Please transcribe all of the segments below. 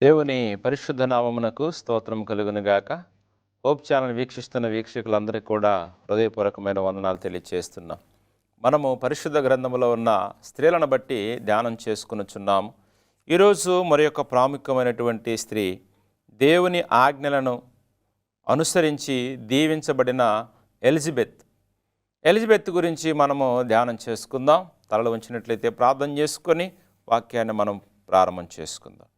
దేవుని పరిశుద్ధ నామమునకు స్తోత్రం కలుగునుగాక. హోప్ ఛానల్ వీక్షిస్తున్న వీక్షకులందరికీ కూడా హృదయపూర్వకమైన వందనాలు తెలియజేస్తున్నాం. మనము పరిశుద్ధ గ్రంథములో ఉన్న స్త్రీలను బట్టి ధ్యానం చేసుకునుచున్నాము. ఈరోజు మరి యొక్క ప్రాముఖ్యమైనటువంటి స్త్రీ, దేవుని ఆజ్ఞలను అనుసరించి దీవించబడిన ఎలిజబెత్ గురించి మనము ధ్యానం చేసుకుందాం. తలలు ఉంచినట్లయితే ప్రార్థన చేసుకొని వాక్యాన్ని మనం ప్రారంభం చేసుకుందాం.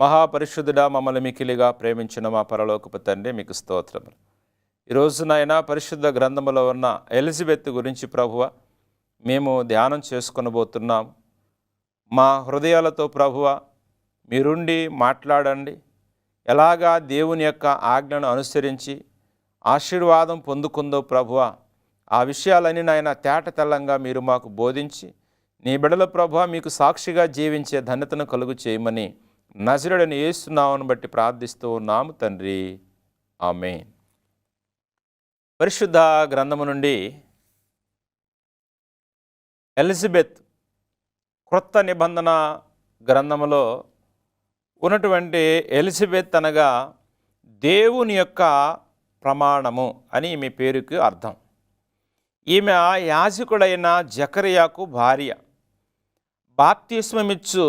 మహాపరిశుద్ధుడా, మమ్మల్ని మికిలిగా ప్రేమించిన మా పరలోకపు తండ్రి, మీకు స్తోత్రములు. ఈరోజు నాయన పరిశుద్ధ గ్రంథములో ఉన్న ఎలిజబెత్ గురించి ప్రభువ మేము ధ్యానం చేసుకొనబోతున్నాం. మా హృదయాలతో ప్రభువ మీరుండి మాట్లాడండి. ఎలాగా దేవుని యొక్క ఆజ్ఞను అనుసరించి ఆశీర్వాదం పొందుకుందో ప్రభువ, ఆ విషయాలన్నీ నాయన తేట తెల్లంగా మీరు మాకు బోధించి నీ బిడ్డల ప్రభువ మీకు సాక్షిగా జీవించే ధన్యతను కలుగు చేయమని నజరుడని యేసు నామమును బట్టి ప్రార్థిస్తూ ఉన్నాము తండ్రి, ఆమేన్. పరిశుద్ధ గ్రంథము నుండి ఎలిజబెత్ క్రొత్త నిబంధన గ్రంథములో ఉన్నటువంటి ఎలిజబెత్ అనగా దేవుని యొక్క ప్రమాణము అని ఈమె పేరుకి అర్థం. ఈమె యాజకుడైన జకర్యాకు భార్య, బాప్తిస్మమిచ్చు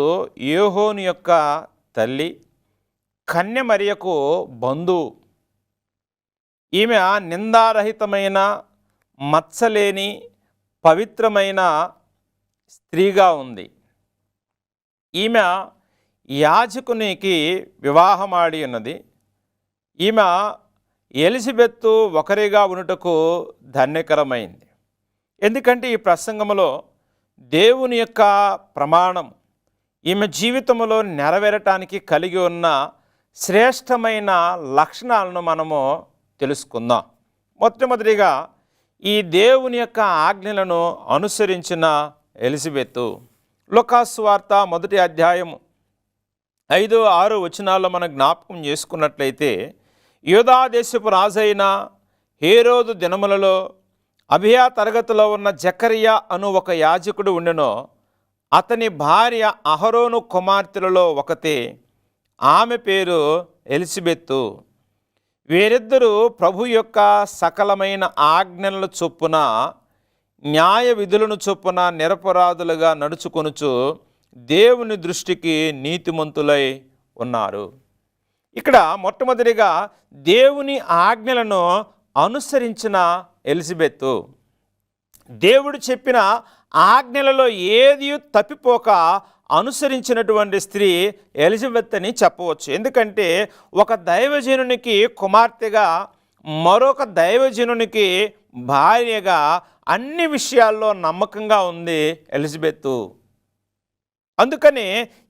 యోహోను యొక్క తల్లి, కన్య మరియకు బంధువు. ఈమె నిందారహితమైన మచ్చలేని పవిత్రమైన స్త్రీగా ఉంది. ఈమె యాజకునికి వివాహమాడి ఉన్నది. ఈమె ఎలిజబెత్ ఒకరిగా ఉనుటకు ధన్యకరమైంది. ఎందుకంటే ఈ ప్రసంగంలో దేవుని యొక్క ప్రమాణం ఈమె జీవితంలో నెరవేరటానికి కలిగి ఉన్న శ్రేష్టమైన లక్షణాలను మనము తెలుసుకుందాం. మొట్టమొదటిగా ఈ దేవుని యొక్క ఆజ్ఞలను అనుసరించిన ఎలిజబెత్. లూకాసు వార్త 1వ అధ్యాయము 5-6 వచనాల్లో మనం జ్ఞాపకం చేసుకున్నట్లయితే, యూదా దేశపు రాజైన హేరోదు దినములలో అబియా తరగతిలో ఉన్న జకర్యా అను ఒక యాజకుడు ఉండెను. అతని భార్య అహరోను కుమార్తెలలో ఒకతే. ఆమె పేరు ఎలిజబెత్. వీరిద్దరూ ప్రభు యొక్క సకలమైన ఆజ్ఞల చొప్పున న్యాయ విధులను చొప్పున నిరపరాధులుగా నడుచుకొనుచు దేవుని దృష్టికి నీతిమంతులై ఉన్నారు. ఇక్కడ మొట్టమొదటిగా దేవుని ఆజ్ఞలను అనుసరించిన ఎలిజబెత్, దేవుడు చెప్పిన ఆజ్ఞలలో ఏది తప్పిపోక అనుసరించినటువంటి స్త్రీ ఎలిజబెత్ అని చెప్పవచ్చు. ఎందుకంటే ఒక దైవజనునికి కుమార్తెగా, మరొక దైవజనునికి భార్యగా అన్ని విషయాల్లో నమ్మకంగా ఉంది ఎలిజబెత్. అందుకని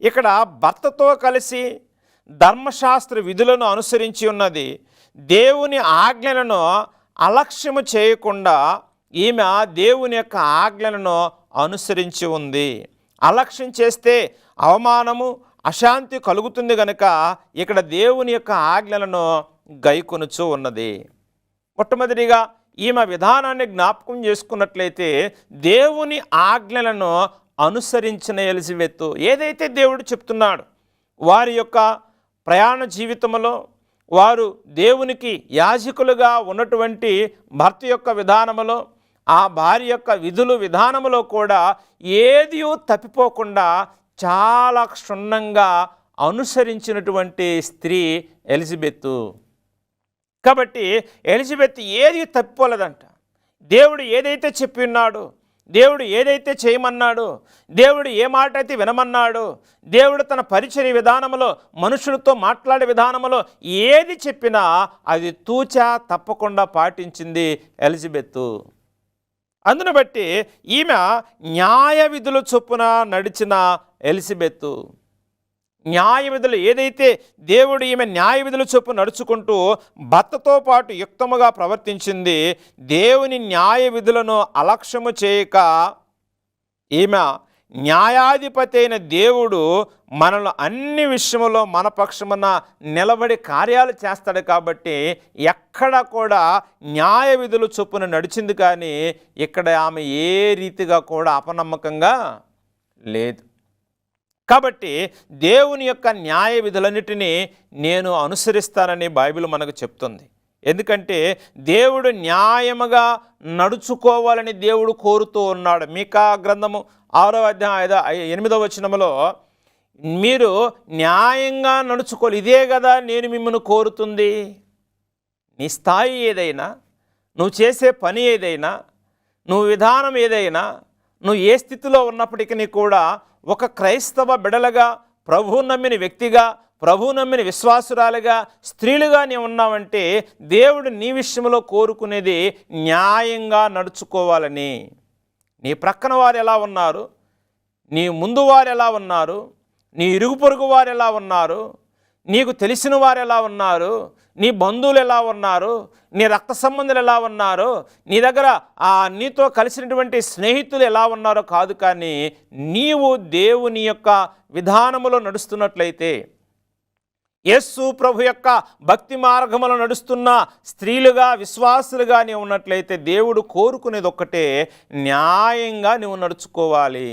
ఇక్కడ భర్తతో కలిసి ధర్మశాస్త్ర విధులను అనుసరించి ఉన్నది. దేవుని ఆజ్ఞలను అలక్ష్యము చేయకుండా ఈమె దేవుని యొక్క ఆజ్ఞలను అనుసరించి ఉంది. అలక్ష్యం చేస్తే అవమానము, అశాంతి కలుగుతుంది కనుక ఇక్కడ దేవుని యొక్క ఆజ్ఞలను గైకొనుచూ ఉన్నది. మొట్టమొదటిగా ఈమె విధానాన్ని జ్ఞాపకం చేసుకున్నట్లయితే, దేవుని ఆజ్ఞలను అనుసరించిన ఎలిజబెత్ ఏదైతే దేవుడు చెప్తున్నాడు, వారి యొక్క ప్రయాణ జీవితంలో వారు దేవునికి యాజకులుగా ఉన్నటువంటి భర్త యొక్క విధానములో, ఆ భార్య యొక్క విధులు విధానములో కూడా ఏది తప్పిపోకుండా చాలా క్షుణ్ణంగా అనుసరించినటువంటి స్త్రీ ఎలిజబెత్. కాబట్టి ఎలిజబెత్ ఏది తప్పిపోలేదంట. దేవుడు ఏదైతే చెప్పి ఉన్నాడో, దేవుడు ఏదైతే చేయమన్నాడో, దేవుడు ఏ మాట అయితే వినమన్నాడో, దేవుడు తన పరిచర్య విధానంలో మనుషులతో మాట్లాడే విధానంలో ఏది చెప్పినా అది తూచా తప్పకుండా పాటించింది ఎలిజబెత్. అందును బట్టి ఈమె న్యాయ విధుల చొప్పున నడిచిన ఎలిజబెత్. న్యాయ విధులు ఏదైతే దేవుడు ఈమె న్యాయ విధుల చొప్పున నడుచుకుంటూ భర్తతో పాటు యుక్తముగా ప్రవర్తించింది, దేవుని న్యాయ విధులను అలక్ష్యము చేయక, ఈమె న్యాయాధిపతి అయిన దేవుడు మనల్ని అన్ని విషయములో మన పక్షమున నిలబడి కార్యాలు చేస్తాడు కాబట్టి ఎక్కడ కూడా న్యాయ విధులు చొప్పున నడిచింది. కానీ ఇక్కడ ఆమె ఏ రీతిగా కూడా అపనమ్మకంగా లేదు. కాబట్టి దేవుని యొక్క న్యాయ విధులన్నిటినీ నేను అనుసరిస్తానని బైబిల్ మనకు చెప్తుంది. ఎందుకంటే దేవుడు న్యాయముగా నడుచుకోవాలని దేవుడు కోరుతూ ఉన్నాడు. మీకా గ్రంథము 6వ అధ్యాయం 8వ వచనములో మీరు న్యాయంగా నడుచుకోవాలి, ఇదే కదా నేను మిమ్మల్ని కోరుతుంది. నీ స్థాయి ఏదైనా, నువ్వు చేసే పని ఏదైనా, నువ్వు విధానం ఏదైనా, నువ్వు ఏ స్థితిలో ఉన్నప్పటికీ కూడా ఒక క్రైస్తవ బిడలగా, ప్రభువు నమ్మిన వ్యక్తిగా, ప్రభువు నమ్మిన విశ్వాసురాలుగా, స్త్రీలుగా నీవు ఉన్నావంటే దేవుడు నీ విషయంలో కోరుకునేది న్యాయంగా నడుచుకోవాలని. నీ ప్రక్కన వారు ఎలా ఉన్నారు, నీ ముందు వారు ఎలా ఉన్నారు, నీ ఇరుగు పొరుగు వారు ఎలా ఉన్నారు, నీకు తెలిసిన వారు ఎలా ఉన్నారు, నీ బంధువులు ఎలా ఉన్నారు, నీ రక్త సంబంధులు ఎలా ఉన్నారు, నీ దగ్గర నీతో కలిసినటువంటి స్నేహితులు ఎలా ఉన్నారో కాదు, కానీ నీవు దేవుని యొక్క విధానములో నడుస్తున్నట్లయితే, యేసు ప్రభు యొక్క భక్తి మార్గములో నడుస్తున్న స్త్రీలుగా, విశ్వాసులుగా నీవు ఉన్నట్లయితే దేవుడు కోరుకునేది ఒక్కటే, న్యాయంగా నీవు నడుచుకోవాలి.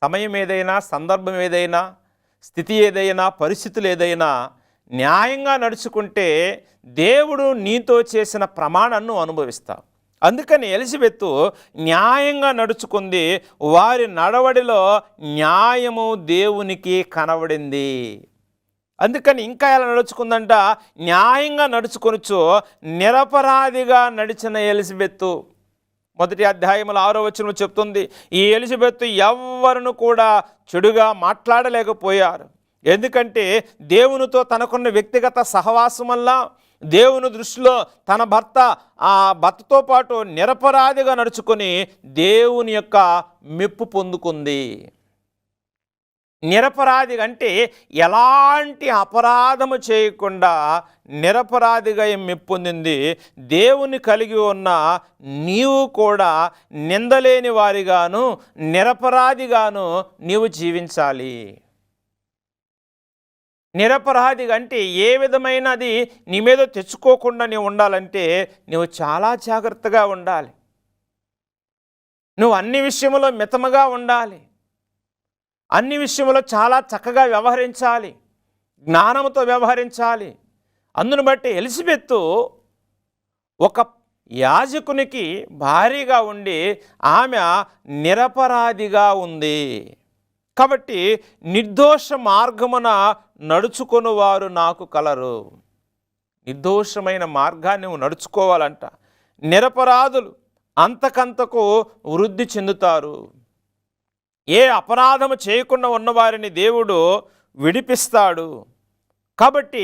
సమయం ఏదైనా, సందర్భం ఏదైనా, స్థితి ఏదైనా, పరిస్థితులు ఏదైనా న్యాయంగా నడుచుకుంటే దేవుడు నీతో చేసిన ప్రమాణాన్ని అనుభవిస్తావు. అందుకని ఎలిజబెత్ న్యాయంగా నడుచుకుంది. వారి నడవడిలో న్యాయము దేవునికి కనబడింది. అందుకని ఇంకా ఎలా నడుచుకుందంట, న్యాయంగా నడుచుకొనుచు నిరపరాధిగా నడిచిన ఎలిజబెత్. 1వ అధ్యాయములో 6వ వచనం చెప్తుంది, ఈ ఎలిజబెత్ ఎవ్వరును కూడా చెడుగా మాట్లాడలేకపోయారు. ఎందుకంటే దేవునితో తనకున్న వ్యక్తిగత సహవాసం వల్ల దేవుని దృష్టిలో తన భర్తతో పాటు నిరపరాధిగా నడుచుకొని దేవుని యొక్క మెప్పు పొందుకుంది. నిరపరాధి అంటే ఎలాంటి అపరాధము చేయకుండా నిరపరాధిగా మెప్పొందింది. దేవుని కలిగి ఉన్న నీవు కూడా నిందలేని వారిగాను, నిరపరాధిగాను నీవు జీవించాలి. నిరపరాధిగా అంటే ఏ విధమైనది నీ మీద తెచ్చుకోకుండా నీవు ఉండాలంటే నువ్వు చాలా జాగ్రత్తగా ఉండాలి. నువ్వు అన్ని విషయంలో మితముగా ఉండాలి. అన్ని విషయంలో చాలా చక్కగా వ్యవహరించాలి, జ్ఞానంతో వ్యవహరించాలి. అందును బట్టి ఎలిజబెత్ ఒక యాజకునికి భార్యగా ఉండి ఆమె నిరపరాధిగా ఉంది. కాబట్టి నిర్దోష మార్గమున నడుచుకొని వారు నాకు కలరు. నిర్దోషమైన మార్గాన్ని నువ్వు నడుచుకోవాలంట. నిరపరాధులు అంతకంతకు వృద్ధి చెందుతారు. ఏ అపరాధము చేయకుండా ఉన్నవారిని దేవుడు విడిపిస్తాడు. కాబట్టి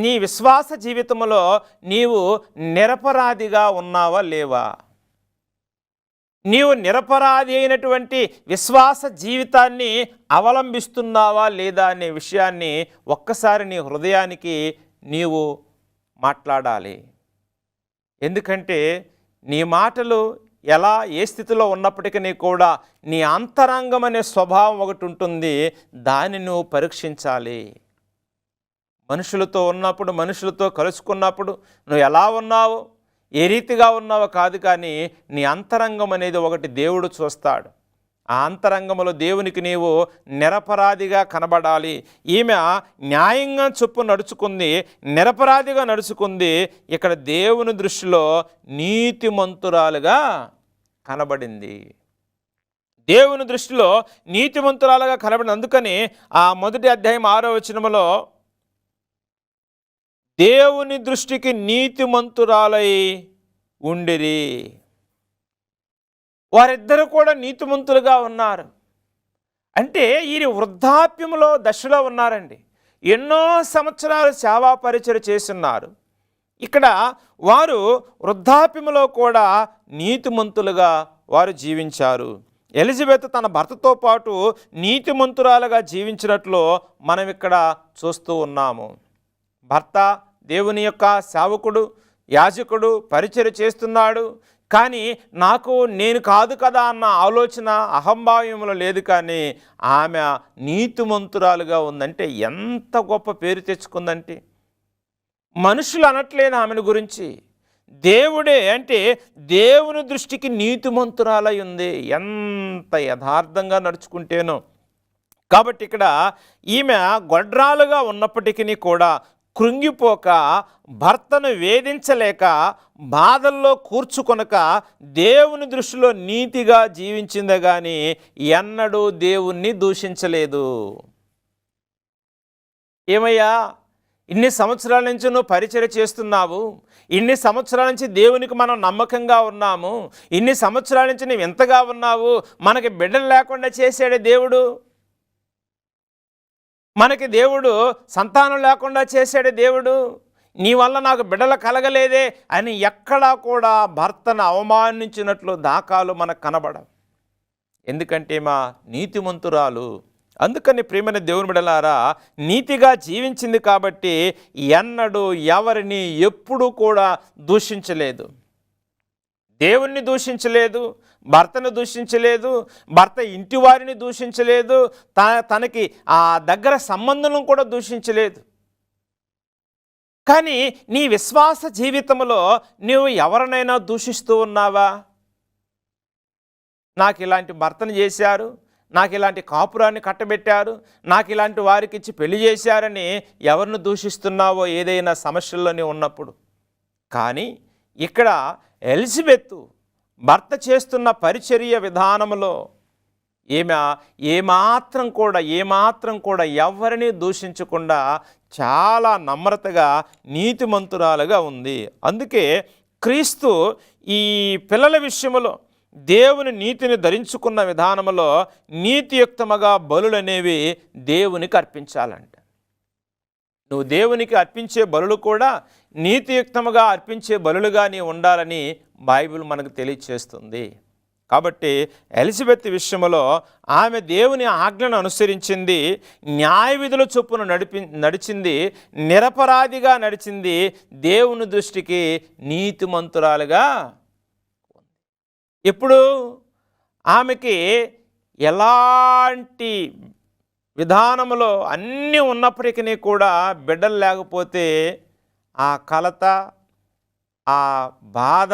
నీ విశ్వాస జీవితంలో నీవు నిరపరాధిగా ఉన్నావా లేవా? నీవు నిరపరాధి అయినటువంటి విశ్వాస జీవితాన్ని అవలంబిస్తున్నావా లేదా అనే విషయాన్ని ఒక్కసారి నీ హృదయానికి నీవు మాట్లాడాలి. ఎందుకంటే నీ మాటలు ఎలా ఏ స్థితిలో ఉన్నప్పటికీ కూడా నీ అంతరంగం అనే స్వభావం ఒకటి ఉంటుంది, దాన్ని నువ్వు పరీక్షించాలి. మనుషులతో ఉన్నప్పుడు, మనుషులతో కలుసుకున్నప్పుడు నువ్వు ఎలా ఉన్నావు, ఏ రీతిగా ఉన్నావో కాదు, కానీ నీ అంతరంగం అనేది ఒకటి దేవుడు చూస్తాడు. ఆ అంతరంగంలో దేవునికి నీవు నిరపరాధిగా కనబడాలి. ఈమె న్యాయంగా చొప్పు నడుచుకుంది, నిరపరాధిగా నడుచుకుంది. ఇక్కడ దేవుని దృష్టిలో నీతిమంతురాలుగా కనబడింది. దేవుని దృష్టిలో నీతిమంతురాలుగా కనబడింది. అందుకని ఆ 1వ అధ్యాయం 6వ వచనములో దేవుని దృష్టికి నీతిమంతురాలై ఉండిరి. వారిద్దరు కూడా నీతిమంతులుగా ఉన్నారు. అంటే ఈ వృద్ధాప్యంలో దశలో ఉన్నారండి. ఎన్నో సంవత్సరాలు సేవా పరిచర్య చేస్తున్నారు. ఇక్కడ వారు వృద్ధాప్యంలో కూడా నీతిమంతులుగా వారు జీవించారు. ఎలిజబెత్ తన భర్తతో పాటు నీతిమంతురాలుగా జీవించినట్లు మనం ఇక్కడ చూస్తూ ఉన్నాము. భర్త దేవుని యొక్క సేవకుడు, యాజకుడు, పరిచర్య చేస్తున్నాడు. కానీ నేను కాదు కదా అన్న ఆలోచన అహంభావ్యంలో లేదు. కానీ ఆమె నీతిమంతురాలుగా ఉందంటే ఎంత గొప్ప పేరు తెచ్చుకుందంటే, మనుషులు అనట్లేదు ఆమెను గురించి, దేవుడే అంటే దేవుని దృష్టికి నీతిమంతురాలై ఉంది. ఎంత యథార్థంగా నడుచుకుంటేనో, కాబట్టి ఇక్కడ ఈమె గొడ్రాలుగా ఉన్నప్పటికీ కూడా కృంగిపోక, భర్తను వేధించలేక, బాధల్లో కూర్చుకొనక దేవుని దృష్టిలో నీతిగా జీవించిందే కానీ ఎన్నడూ దేవుణ్ణి దూషించలేదు. ఏమయ్యా, ఇన్ని సంవత్సరాల నుంచి నువ్వు పరిచర్య చేస్తున్నావు, ఇన్ని సంవత్సరాల నుంచి దేవునికి మనం నమ్మకంగా ఉన్నాము, ఇన్ని సంవత్సరాల నుంచి నువ్వు ఎంతగా ఉన్నావు, మనకి బిడ్డలు లేకుండా చేశాడే దేవుడు, మనకి దేవుడు సంతానం లేకుండా చేశాడే దేవుడు, నీ వల్ల నాకు బిడ్డలు కలగలేదే అని ఎక్కడా కూడా భర్తను అవమానించినట్లు దాఖలు మనకు కనబడవు. ఎందుకంటే మా నీతిమంతురాలు. అందుకని ప్రియమైన దేవుని బిడ్డలారా, నీతిగా జీవించింది కాబట్టి ఎన్నడూ ఎవరిని ఎప్పుడూ కూడా దూషించలేదు. దేవుణ్ణి దూషించలేదు, భర్తను దూషించలేదు, భర్త ఇంటి వారిని దూషించలేదు, తనకి ఆ దగ్గర సంబంధం కూడా దూషించలేదు. కానీ నీ విశ్వాస జీవితంలో నువ్వు ఎవరినైనా దూషిస్తూ ఉన్నావా? నాకు ఇలాంటి భర్తను చేశారు, నాకు ఇలాంటి కాపురాన్ని కట్టబెట్టారు, నాకు ఇలాంటి వారికి ఇచ్చి పెళ్లి చేశారని ఎవరిని దూషిస్తున్నావో ఏదైనా సమస్యల్లోనే ఉన్నప్పుడు. కానీ ఇక్కడ ఎలిజబెత్ భర్త చేస్తున్న పరిచర్య విధానంలో ఏమాత్రం కూడా ఎవరిని దూషించకుండా చాలా నమ్రతగా నీతిమంతురాలుగా ఉంది. అందుకే క్రీస్తు ఈ పిల్లల విషయంలో దేవుని నీతిని ధరించుకున్న విధానంలో నీతియుక్తముగా బలులనేవి దేవునికి అర్పించాలంట. నువ్వు దేవునికి అర్పించే బలులు కూడా నీతియుక్తముగా అర్పించే బలులుగా నీ ఉండాలని బైబిల్ మనకు తెలియచేస్తుంది. కాబట్టి ఎలిజబెత్ విషయంలో ఆమె దేవుని ఆజ్ఞను అనుసరించింది, న్యాయ విధుల చొప్పున నడిచింది, నిరపరాధిగా నడిచింది, దేవుని దృష్టికి నీతిమంతురాలుగా. ఇప్పుడు ఆమెకి ఎలాంటి విధానంలో అన్నీ ఉన్నప్పటికీ కూడా బిడ్డలు లేకపోతే ఆ కలత, ఆ బాధ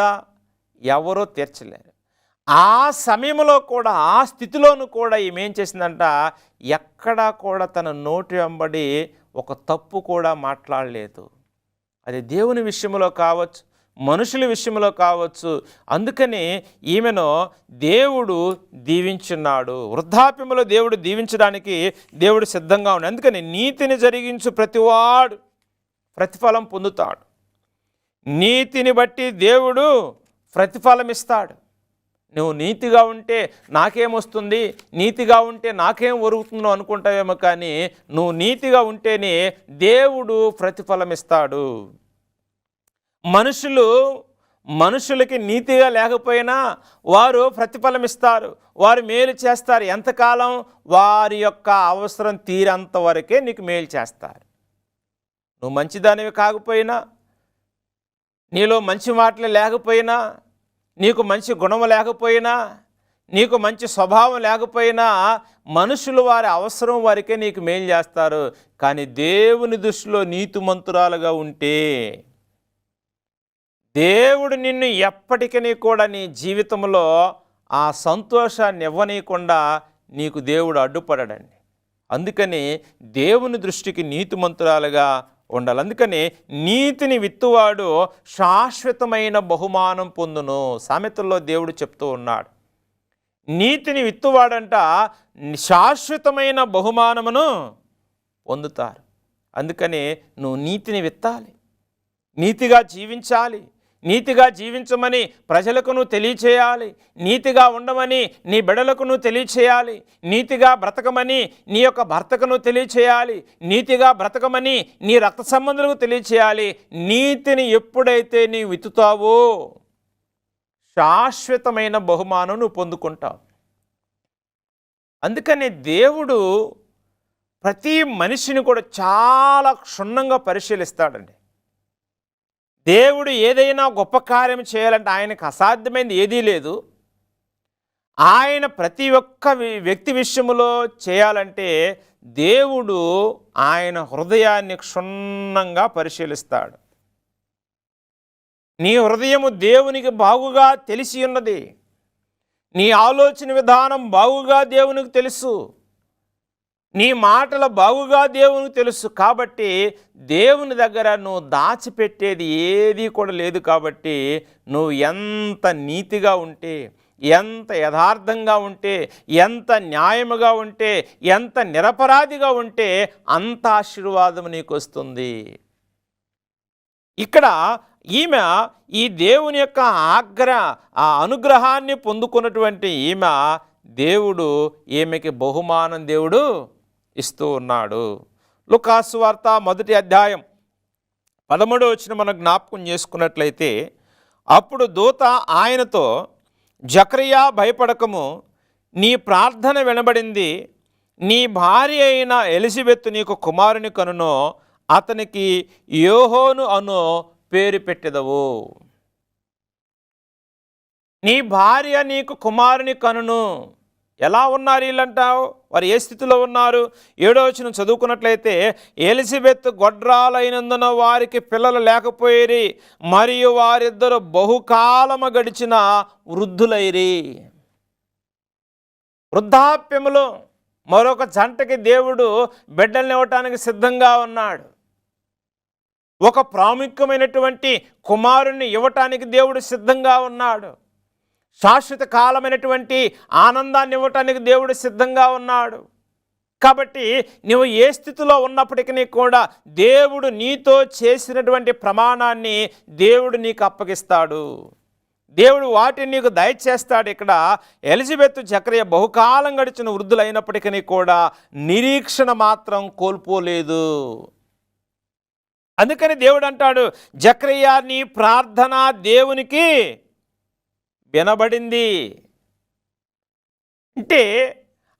ఎవరో తీర్చలేరు. ఆ సమయంలో కూడా, ఆ స్థితిలోనూ కూడా ఏం చేసిందంట, ఎక్కడా కూడా తన నోటి వెంబడి ఒక తప్పు కూడా మాట్లాడలేదు. అది దేవుని విషయంలో కావచ్చు, మనుషుల విషయంలో కావచ్చు. అందుకని ఈమెను దేవుడు దీవించున్నాడు. వృద్ధాప్యంలో దేవుడు దీవించడానికి దేవుడు సిద్ధంగా ఉన్నాడు. అందుకని నీతిని జరిగించు ప్రతివాడు ప్రతిఫలం పొందుతాడు. నీతిని బట్టి దేవుడు ప్రతిఫలం ఇస్తాడు. నువ్వు నీతిగా ఉంటే నాకేమొస్తుంది, నీతిగా ఉంటే నాకేం ఒరుగుతుందో అనుకుంటావేమో, కానీ నువ్వు నీతిగా ఉంటేనే దేవుడు ప్రతిఫలం ఇస్తాడు. మనుషులకి నీతిగా లేకపోయినా వారు ప్రతిఫలం ఇస్తారు, వారు మేలు చేస్తారు. ఎంతకాలం? వారి యొక్క అవసరం తీరేంత వరకే నీకు మేలు చేస్తారు. నువ్వు మంచిదానివి కాకపోయినా, నీలో మంచి మాటలు లేకపోయినా, నీకు మంచి గుణం లేకపోయినా, నీకు మంచి స్వభావం లేకపోయినా, మనుషులు వారి అవసరం వారికే నీకు మేలు చేస్తారు. కానీ దేవుని దృష్టిలో నీతిమంతురాలుగా ఉంటే దేవుడు నిన్ను ఎప్పటికీ కూడా నీ జీవితంలో ఆ సంతోషాన్ని ఇవ్వనీయకుండా నీకు దేవుడు అడ్డుపడడండి. అందుకని దేవుని దృష్టికి నీతిమంతురాలుగా ఉండాలి. అందుకని నీతిని విత్తువాడు శాశ్వతమైన బహుమానం పొందును. సామెతల్లో దేవుడు చెప్తూ ఉన్నాడు. నీతిని విత్తువాడంట శాశ్వతమైన బహుమానమును పొందుతారు. అందుకని నువ్వు నీతిని విత్తాలి, నీతిగా జీవించాలి. నీతిగా జీవించమని ప్రజలకు నువ్వు తెలియచేయాలి, నీతిగా ఉండమని నీ బిడ్డలకు నువ్వు తెలియచేయాలి, నీతిగా బ్రతకమని నీ యొక్క భర్తకు నువ్వు తెలియచేయాలి, నీతిగా బ్రతకమని నీ రక్త సంబంధులకు తెలియచేయాలి. నీతిని ఎప్పుడైతే నీ విత్తుతావో శాశ్వతమైన బహుమానం నువ్వు పొందుకుంటావు. అందుకని దేవుడు ప్రతి మనిషిని కూడా చాలా క్షుణ్ణంగా పరిశీలిస్తాడండి. దేవుడు ఏదైనా గొప్ప కార్యం చేయాలంటే ఆయనకు అసాధ్యమైనది ఏదీ లేదు. ఆయన ప్రతి ఒక్క వ్యక్తి విషయంలో చేయాలంటే దేవుడు ఆయన హృదయాన్ని క్షుణ్ణంగా పరిశీలిస్తాడు. నీ హృదయము దేవునికి బాగుగా తెలిసి ఉన్నది, నీ ఆలోచన విధానం బాగుగా దేవునికి తెలుసు. నీ మాటల బాగుగా దేవునికి తెలుసు. కాబట్టి దేవుని దగ్గర నువ్వు దాచిపెట్టేది ఏది కూడా లేదు. కాబట్టి నువ్వు ఎంత నీతిగా ఉంటే, ఎంత యథార్థంగా ఉంటే, ఎంత న్యాయముగా ఉంటే, ఎంత నిరపరాధిగా ఉంటే అంత ఆశీర్వాదం నీకు వస్తుంది. ఇక్కడ ఈమె ఈ దేవుని యొక్క అనుగ్రహాన్ని పొందుకున్నటువంటి ఈమె దేవుడు ఈమెకి బహుమానం దేవుడు ఇస్తూ ఉన్నాడు. లూకాసు వార్త 1వ అధ్యాయం 13వ వచనం మనం జ్ఞాపకం చేసుకున్నట్లయితే, అప్పుడు దూత ఆయనతో, జకరియా భయపడకము, నీ ప్రార్థన వినబడింది, నీ భార్య అయిన ఎలిజబెత్ నీకు కుమారుని కనును, అతనికి యోహోను అను పేరు పెట్టెదవు. నీ భార్య నీకు కుమారుని కనును. ఎలా ఉన్నారు వీళ్ళంటావు? వారు ఏ స్థితిలో ఉన్నారు? 7వ వచనం చదువుకున్నట్లయితే, ఎలిజబెత్ గొడ్రాలైనందున వారికి పిల్లలు లేకపోయిరి, మరియు వారిద్దరు బహుకాలము గడిచిన వృద్ధులైరి. వృద్ధాప్యములో మరొక జంటకి దేవుడు బిడ్డల్ని ఇవ్వటానికి సిద్ధంగా ఉన్నాడు. ఒక ప్రాముఖ్యమైనటువంటి కుమారుణ్ణి ఇవ్వటానికి దేవుడు సిద్ధంగా ఉన్నాడు. శాశ్వత కాలమైనటువంటి ఆనందాన్ని ఇవ్వటానికి దేవుడు సిద్ధంగా ఉన్నాడు. కాబట్టి నువ్వు ఏ స్థితిలో ఉన్నప్పటికీ కూడా దేవుడు నీతో చేసినటువంటి ప్రమాణాన్ని దేవుడు నీకు అప్పగిస్తాడు. దేవుడు వాటిని నీకు దయచేస్తాడు. ఇక్కడ ఎలిజబెత్ జకరియా బహుకాలం గడిచిన వృద్ధులైనప్పటికీ కూడా నిరీక్షణ మాత్రం కోల్పోలేదు. అందుకని దేవుడు అంటాడు, జకరియా నీ ప్రార్థన దేవునికి వినబడింది. అంటే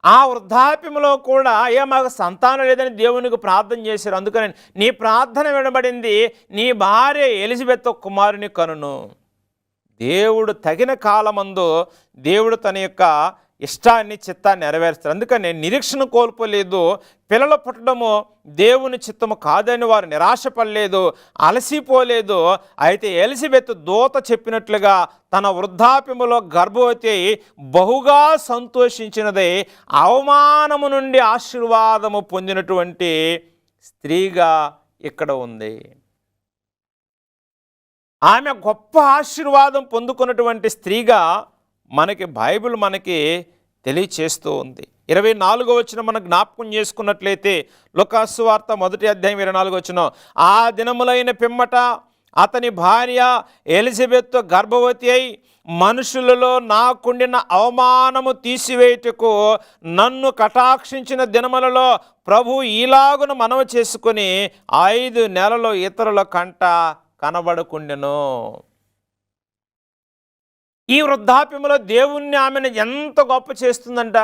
ఆ వృద్ధాప్యంలో కూడా మాకు సంతానం లేదని దేవునికి ప్రార్థన చేశారు. అందుకని నీ ప్రార్థన వినబడింది, నీ భార్య ఎలిజబెత్ కుమారుని కనును. దేవుడు తగిన కాలమందు దేవుడు తన యొక్క ఇష్టాన్ని చిత్తాన్ని నెరవేరుస్తారు. అందుకని నిరీక్షణ కోల్పోలేదు. పిల్లలు పుట్టడము దేవుని చిత్తము కాదని వారు నిరాశపడలేదు, అలసిపోలేదు. అయితే ఎలిజబెత్ దూత చెప్పినట్లుగా తన వృద్ధాప్యములో గర్భవతి బహుగా సంతోషించినది, అవమానము నుండి ఆశీర్వాదము పొందినటువంటి స్త్రీగా ఇక్కడ ఉంది. ఆమె గొప్ప ఆశీర్వాదం పొందుకున్నటువంటి స్త్రీగా మనకి బైబిల్ మనకి తెలియచేస్తూ ఉంది. 24వ వచనం మనం జ్ఞాపకం చేసుకున్నట్లయితే, లూకాసు వార్త 1వ అధ్యాయం 24వ వచనం, ఆ దినములైన పిమ్మట అతని భార్య ఎలిజబెత్ గర్భవతి అయి మనుషులలో నాకుండిన అవమానము తీసివేయుటకు నన్ను కటాక్షించిన దినములలో ప్రభు ఈలాగున మనవి చేసుకుని 5 నెలలు ఇతరుల కంట కనబడకుండెను. ఈ వృద్ధాప్యంలో దేవుణ్ణి ఆమెను ఎంత గొప్ప చేస్తుందంట.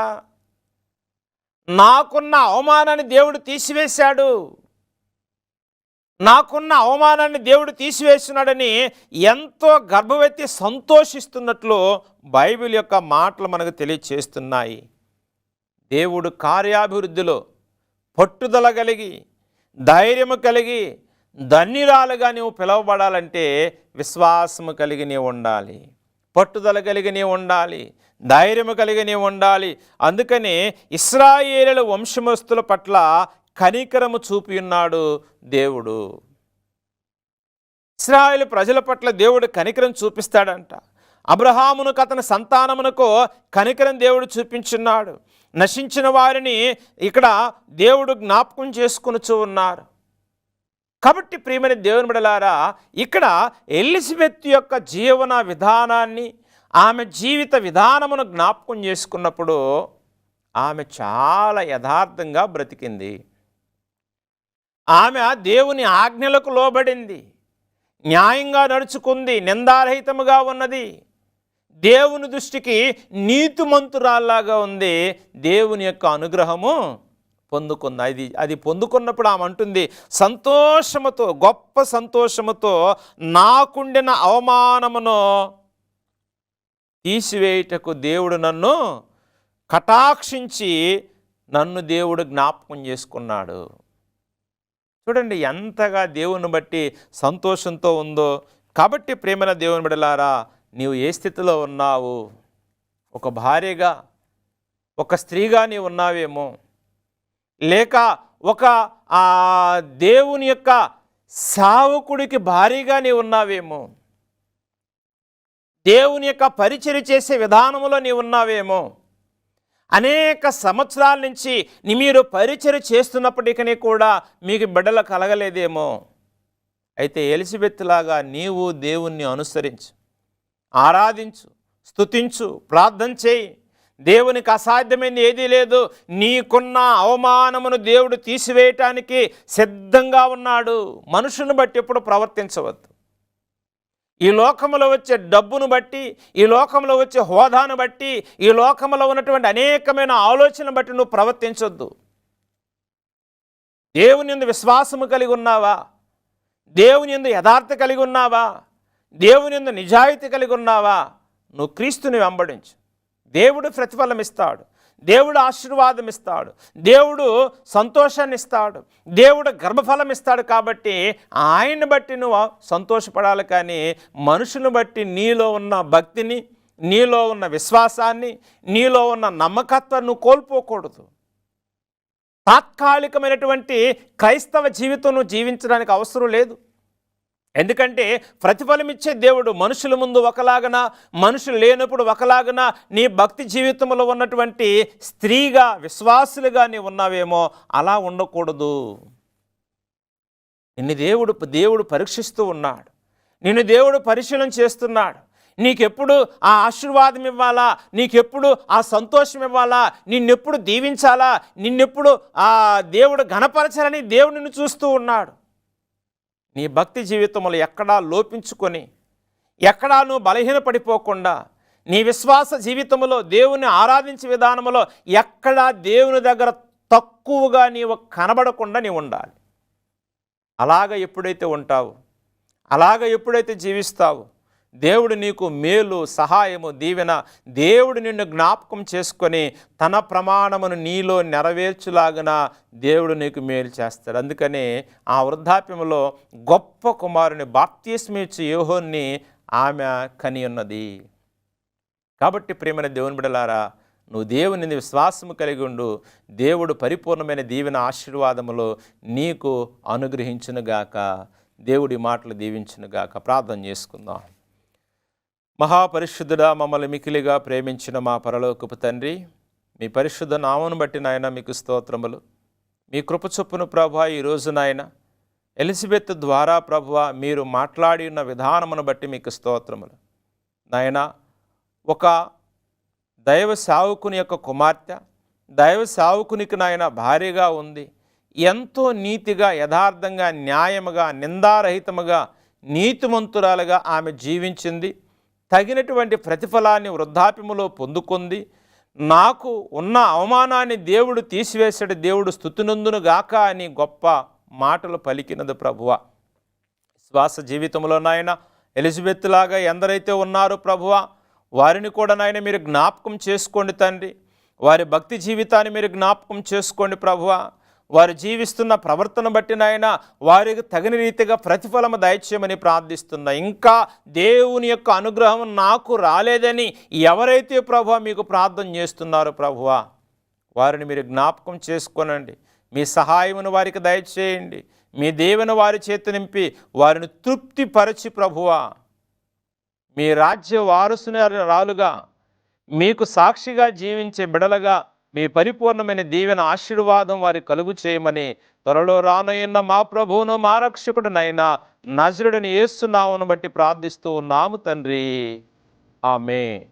నాకున్న అవమానాన్ని దేవుడు తీసివేశాడు, నాకున్న అవమానాన్ని దేవుడు తీసివేస్తున్నాడని ఎంతో గర్భవతి సంతోషిస్తున్నట్లు బైబిల్ యొక్క మాటలు మనకు తెలియచేస్తున్నాయి. దేవుడు కార్యాభివృద్ధిలో పట్టుదల కలిగి, ధైర్యము కలిగి, ధన్యురాలుగా నీవు పిలువబడాలంటే విశ్వాసము కలిగి నీవు ఉండాలి, పట్టుదల కలిగి నీవు ఉండాలి, ధైర్యము కలిగి నీవు ఉండాలి. అందుకని ఇశ్రాయేలు వంశమస్తుల పట్ల కనికరము చూపి ఉన్నాడు దేవుడు. ఇశ్రాయేలు ప్రజల పట్ల దేవుడు కనికరం చూపిస్తాడంట. అబ్రహామునకు అతని సంతానమునకు కనికరం దేవుడు చూపించున్నాడు. నశించిన వారిని ఇక్కడ దేవుడు జ్ఞాపకం చేసుకొనుచూ ఉన్నారు. కాబట్టి ప్రియమైన దేవుని బిడ్డలారా, ఇక్కడ ఎలిజబెత్ యొక్క జీవన విధానాన్ని, ఆమె జీవిత విధానమును జ్ఞాపకం చేసుకున్నప్పుడు ఆమె చాలా యథార్థంగా బ్రతికింది. ఆమె దేవుని ఆజ్ఞలకు లోబడింది, న్యాయంగా నడుచుకుంది, నిందారహితముగా ఉన్నది, దేవుని దృష్టికి నీతిమంతురాల్లాగా ఉంది. దేవుని యొక్క అనుగ్రహము పొందుకుంది. అది పొందుకున్నప్పుడు ఆమె అంటుంది సంతోషముతో, గొప్ప సంతోషముతో, నాకుండిన అవమానమును తీసివేయుటకు దేవుడు నన్ను కటాక్షించి నన్ను దేవుడు జ్ఞాపకం చేసుకున్నాడు. చూడండి ఎంతగా దేవుని బట్టి సంతోషంతో ఉందో. కాబట్టి ప్రేమైన దేవుని బిడ్డలారా, నీవు ఏ స్థితిలో ఉన్నావు? ఒక భార్యగా, ఒక స్త్రీగా నీవు ఉన్నావేమో. లేక ఒక దేవుని యొక్క సేవకుడికి భారీగా నీవు ఉన్నావేమో, దేవుని యొక్క పరిచర్య చేసే విధానంలో నీవు ఉన్నావేమో, అనేక సంవత్సరాల నుంచి మీరు పరిచర్య చేస్తున్నప్పటికీ కూడా మీకు బిడ్డలు కలగలేదేమో. అయితే ఎలిజబెత్ లాగా నీవు దేవుణ్ణి అనుసరించు, ఆరాధించు, స్తుతించు, ప్రార్థన చేయి. దేవునికి అసాధ్యమైనది ఏదీ లేదు. నీకున్న అవమానమును దేవుడు తీసివేయటానికి సిద్ధంగా ఉన్నాడు. మనుషుని బట్టి ఎప్పుడు ప్రవర్తించవద్దు. ఈ లోకంలో వచ్చే డబ్బును బట్టి, ఈ లోకంలో వచ్చే హోదాను బట్టి, ఈ లోకంలో ఉన్నటువంటి అనేకమైన ఆలోచనను బట్టి నువ్వు ప్రవర్తించొద్దు. దేవుని యందు విశ్వాసము కలిగి ఉన్నావా? దేవుని యందు యథార్థ కలిగి ఉన్నావా? దేవుని యందు నిజాయితీ కలిగి ఉన్నావా? నువ్వు క్రీస్తుని వెంబడించు. దేవుడు ప్రతిఫలం ఇస్తాడు, దేవుడు ఆశీర్వాదం ఇస్తాడు, దేవుడు సంతోషాన్ని ఇస్తాడు, దేవుడు గర్భఫలం ఇస్తాడు. కాబట్టి ఆయన్ని బట్టి నువ్వు సంతోషపడాలి. కానీ మనుషుని బట్టి నీలో ఉన్న భక్తిని, నీలో ఉన్న విశ్వాసాన్ని, నీలో ఉన్న నమ్మకత్వాన్ని నువ్వు కోల్పోకూడదు. తాత్కాలికమైనటువంటి క్రైస్తవ జీవితం నువ్వు జీవించడానికి అవసరం లేదు. ఎందుకంటే ప్రతిఫలం ఇచ్చే దేవుడు మనుషుల ముందు ఒకలాగన, మనుషులు లేనప్పుడు ఒకలాగన. నీ భక్తి జీవితంలో ఉన్నటువంటి స్త్రీగా, విశ్వాసులుగా నీవు ఉన్నావేమో, అలా ఉండకూడదు. నిన్ను దేవుడు పరీక్షిస్తూ ఉన్నాడు, నిన్ను దేవుడు పరిశీలన చేస్తున్నాడు. నీకెప్పుడు ఆ ఆశీర్వాదం ఇవ్వాలా, నీకెప్పుడు ఆ సంతోషం ఇవ్వాలా, నిన్నెప్పుడు దీవించాలా, నిన్నెప్పుడు ఆ దేవుడు ఘనపరచాలని దేవుడు నిన్ను చూస్తూ ఉన్నాడు. నీ భక్తి జీవితంలో ఎక్కడా లోపించుకొని, ఎక్కడా నువ్వు బలహీనపడిపోకుండా, నీ విశ్వాస జీవితంలో దేవుని ఆరాధించే విధానంలో ఎక్కడా దేవుని దగ్గర తక్కువగా నీవు కనబడకుండా నీవు ఉండాలి. అలాగ ఎప్పుడైతే ఉంటావు, అలాగ ఎప్పుడైతే జీవిస్తావు, దేవుడు నీకు మేలు, సహాయము, దీవెన, దేవుడు నిన్ను జ్ఞాపకం చేసుకొని తన ప్రమాణమును నీలో నెరవేర్చులాగిన దేవుడు నీకు మేలు చేస్తాడు. అందుకని ఆ వృద్ధాప్యంలో గొప్ప కుమారుని బాప్తిస్మిచ్చు యోహోన్ని ఆమె కని ఉన్నది. కాబట్టి ప్రియమైన దేవుని బిడ్డలారా, నువ్వు దేవుని విశ్వాసము కలిగి ఉండు. దేవుడు పరిపూర్ణమైన దీవెన ఆశీర్వాదములో నీకు అనుగ్రహించునుగాక. దేవుడి మాటలు దీవించునుగాక. ప్రార్థన చేసుకుందాం. మహాపరిశుద్ధుడా, మమ్మల్ని మికిలిగా ప్రేమించిన మా పరలోకపు తండ్రి, మీ పరిశుద్ధ నామమును బట్టి నాయన మీకు స్తోత్రములు. మీ కృప చొప్పున ప్రభువా, ఈరోజు నాయన ఎలిజబెత్ ద్వారా ప్రభువా మీరు మాట్లాడి ఉన్న విధానమును బట్టి మీకు స్తోత్రములు. నాయన ఒక దైవ సేవకుని యొక్క కుమార్తె, దైవ సేవకునికి నాయన భార్యగా ఉంది. ఎంతో నీతిగా, యథార్థంగా, న్యాయముగా, నిందారహితముగా, నీతిమంతురాలుగా ఆమె జీవించింది. తగినటువంటి ప్రతిఫలాన్ని వృద్ధాప్యములో పొందుకుంది. నాకు ఉన్న అవమానాన్ని దేవుడు తీసివేశాడు, దేవుడు స్తుతినందును గాక అని గొప్ప మాటలు పలికినది ప్రభువా. శ్వాస జీవితంలో నాయన ఎలిజబెత్ లాగా ఎందరైతే ఉన్నారో ప్రభువా, వారిని కూడా నాయన మీరు జ్ఞాపకం చేసుకోండి తండ్రి. వారి భక్తి జీవితాన్ని మీరు జ్ఞాపకం చేసుకోండి ప్రభువా. వారు జీవిస్తున్న ప్రవర్తన బట్టి నాయన వారికి తగిన రీతిగా ప్రతిఫలము దయచేయమని ప్రార్థిస్తున్నా. ఇంకా దేవుని యొక్క అనుగ్రహం నాకు రాలేదని ఎవరైతే ప్రభువా మీకు ప్రార్థన చేస్తున్నారో ప్రభువా, వారిని మీరు జ్ఞాపకం చేసుకోనండి. మీ సహాయమును వారికి దయచేయండి. మీ దేవుని వారి చేత నింపి వారిని తృప్తిపరచి ప్రభువా, మీ రాజ్య వారసురాలుగా, మీకు సాక్షిగా జీవించే బిడలగా మీ పరిపూర్ణమైన దీవెన ఆశీర్వాదం వారి కలుగు చేయమని త్వరలో రానయ్యున్న మా ప్రభువును మా రక్షకుడునైనా నజరుడని యేసు నామమును బట్టి ప్రార్థిస్తూ ఉన్నాము తండ్రి. ఆమేన్.